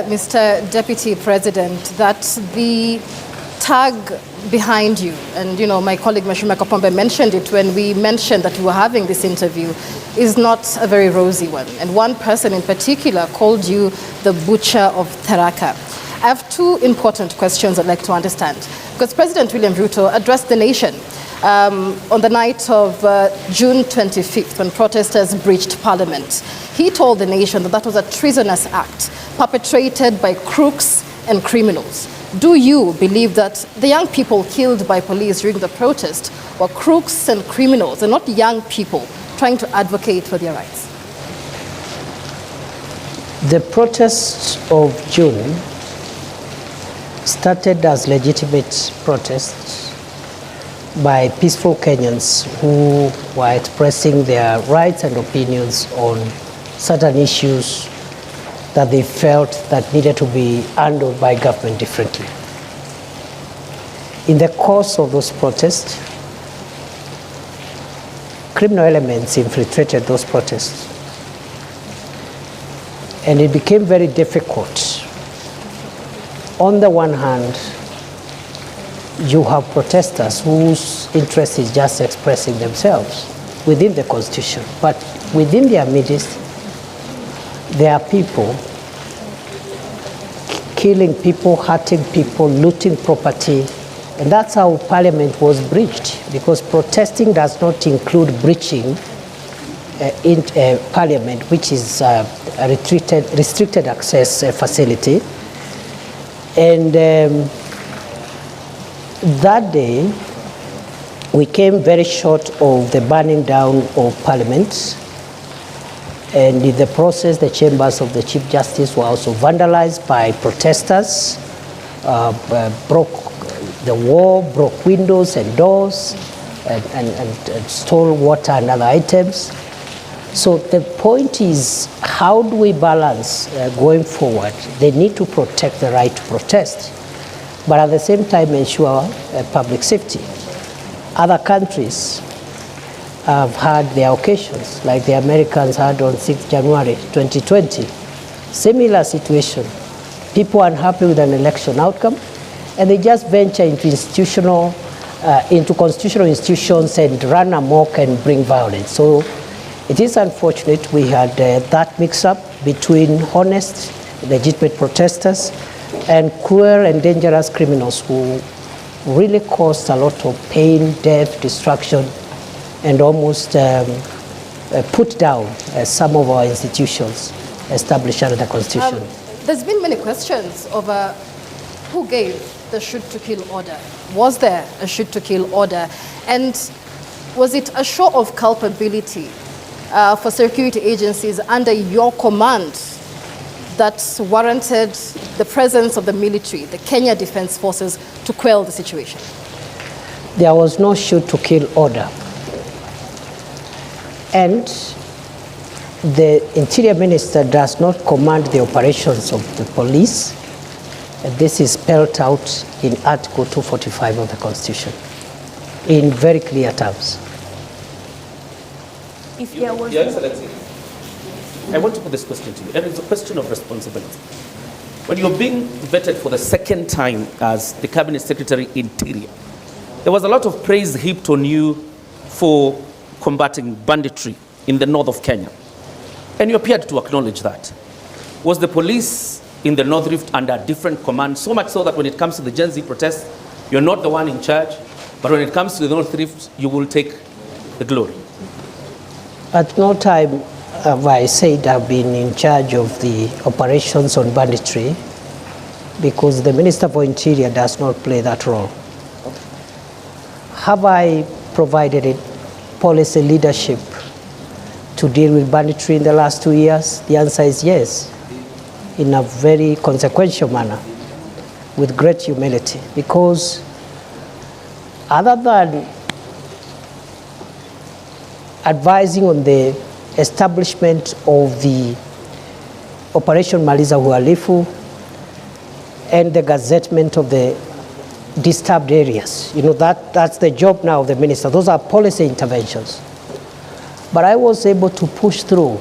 Mr. Deputy President, that the tag behind you, and my colleague Mashuma Kapombe mentioned it when we mentioned that we were having this interview, is not a very rosy one. And one person in particular called you the butcher of THARAKA. I have two important questions I'd like to understand. Because President William Ruto addressed the nation on the night of June 25th when protesters breached Parliament. He told the nation that that was a treasonous act perpetrated by crooks and criminals. Do you believe that the young people killed by police during the protest were crooks and criminals and not young people trying to advocate for their rights? The protests of June started as legitimate protests by peaceful Kenyans who were expressing their rights and opinions on certain issues that they felt that needed to be handled by government differently. In the course of those protests, criminal elements infiltrated those protests, and it became very difficult. On the one hand, you have protesters whose interest is just expressing themselves within the constitution, but within their midst, there are people killing people, hurting people, looting property, and that's how Parliament was breached, because protesting does not include breaching in Parliament, which is a restricted access facility. And that day, we came very short of the burning down of Parliament. And in the process, the chambers of the Chief Justice were also vandalized by protesters, broke the wall, broke windows and doors, and stole water and other items. So the point is, how do we balance going forward? They need to protect the right to protest, but at the same time ensure public safety. Other countries have had their occasions, like the Americans had on 6th January 2020. Similar situation. People unhappy with an election outcome, and they just venture into constitutional institutions and run amok and bring violence. So it is unfortunate we had that mix-up between honest, legitimate protesters and cruel and dangerous criminals who really caused a lot of pain, death, destruction, and almost put down some of our institutions established under the Constitution. There's been many questions over who gave the shoot-to-kill order. Was there a shoot-to-kill order? And was it a show of culpability for security agencies under your command that warranted the presence of the military, the Kenya Defense Forces, to quell the situation? There was no shoot-to-kill order. And the Interior Minister does not command the operations of the police. This is spelled out in Article 245 of the Constitution in very clear terms. If there was Your Excellency, I want to put this question to you, and it's a question of responsibility. When you're being vetted for the second time as the Cabinet Secretary Interior, there was a lot of praise heaped on you for combating banditry in the north of Kenya. And you appeared to acknowledge that. Was the police in the North Rift under different command, so much so that when it comes to the Gen Z protests, you're not the one in charge, but when it comes to the North Rift, you will take the glory? At no time have I said I've been in charge of the operations on banditry, because the Minister for Interior does not play that role. Have I provided it policy leadership to deal with banditry in the last 2 years? The answer is yes, in a very consequential manner, with great humility, because other than advising on the establishment of the Operation Maliza Uhalifu and the gazettement of the disturbed areas. That's the job now of the minister. Those are policy interventions. But I was able to push through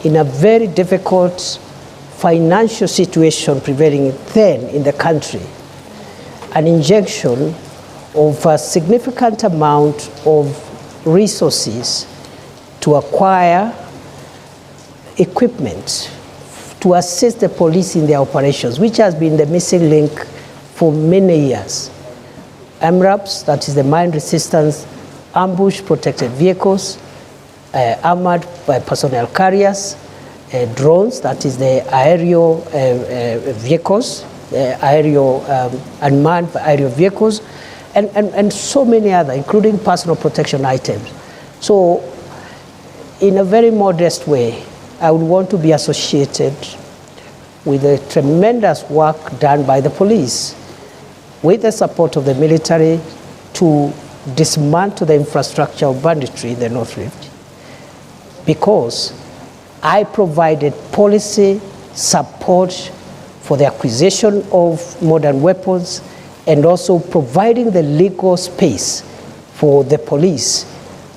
in a very difficult financial situation prevailing then in the country, an injection of a significant amount of resources to acquire equipment to assist the police in their operations, which has been the missing link for many years. MRAPs, that is the mine resistance ambush protected vehicles, armored personnel carriers, drones, that is the aerial vehicles, unmanned aerial vehicles, and so many other, including personal protection items. So, in a very modest way, I would want to be associated with the tremendous work done by the police, with the support of the military, to dismantle the infrastructure of banditry in the North Rift, because I provided policy support for the acquisition of modern weapons and also providing the legal space for the police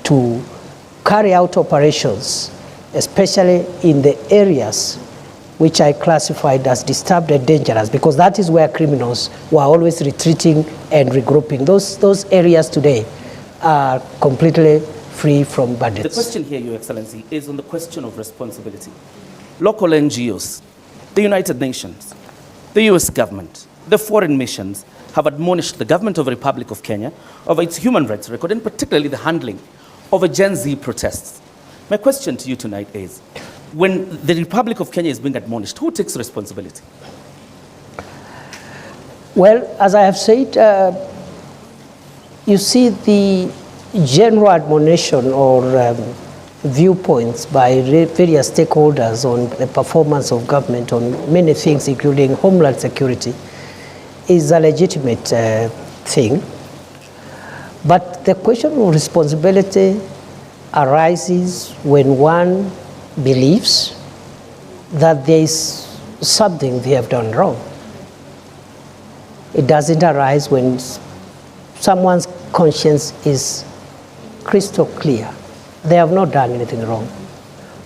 to carry out operations, especially in the areas which I classified as disturbed and dangerous, because that is where criminals were always retreating and regrouping. Those areas today are completely free from bandits. The question here, Your Excellency, is on the question of responsibility. Local NGOs, the United Nations, the US government, the foreign missions have admonished the government of the Republic of Kenya over its human rights record, and particularly the handling of a Gen Z protests. My question to you tonight is, when the Republic of Kenya is being admonished, who takes responsibility? Well, as I have said, you see the general admonition or viewpoints by various stakeholders on the performance of government on many things, including homeland security, is a legitimate thing. But the question of responsibility arises when one believes that there is something they have done wrong. It doesn't arise when someone's conscience is crystal clear. They have not done anything wrong.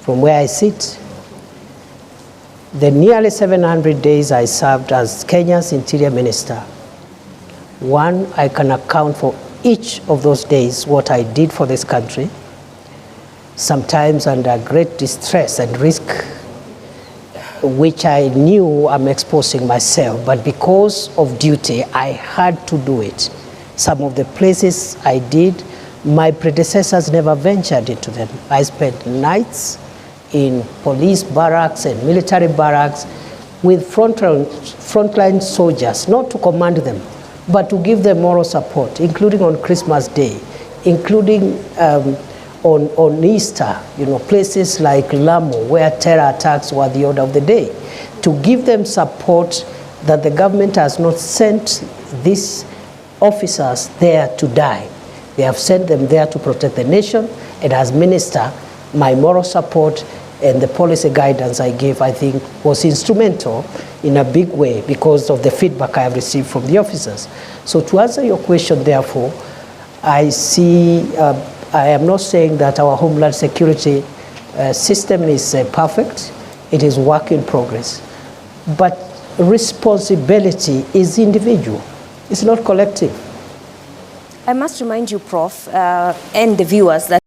From where I sit, the nearly 700 days I served as Kenya's Interior Minister, one, I can account for each of those days what I did for this country, sometimes under great distress and risk, which I knew I'm exposing myself, but because of duty, I had to do it. Some of the places I did, my predecessors never ventured into them. I spent nights in police barracks and military barracks with frontline soldiers, not to command them, but to give them moral support, including on Christmas Day, including on Easter, places like Lamu, where terror attacks were the order of the day, to give them support that the government has not sent these officers there to die. They have sent them there to protect the nation, and as minister, my moral support and the policy guidance I gave, I think, was instrumental in a big way because of the feedback I have received from the officers. So to answer your question, therefore, I see, I am not saying that our homeland security system is perfect. It is work in progress. But responsibility is individual. It's not collective. I must remind you, Prof, and the viewers that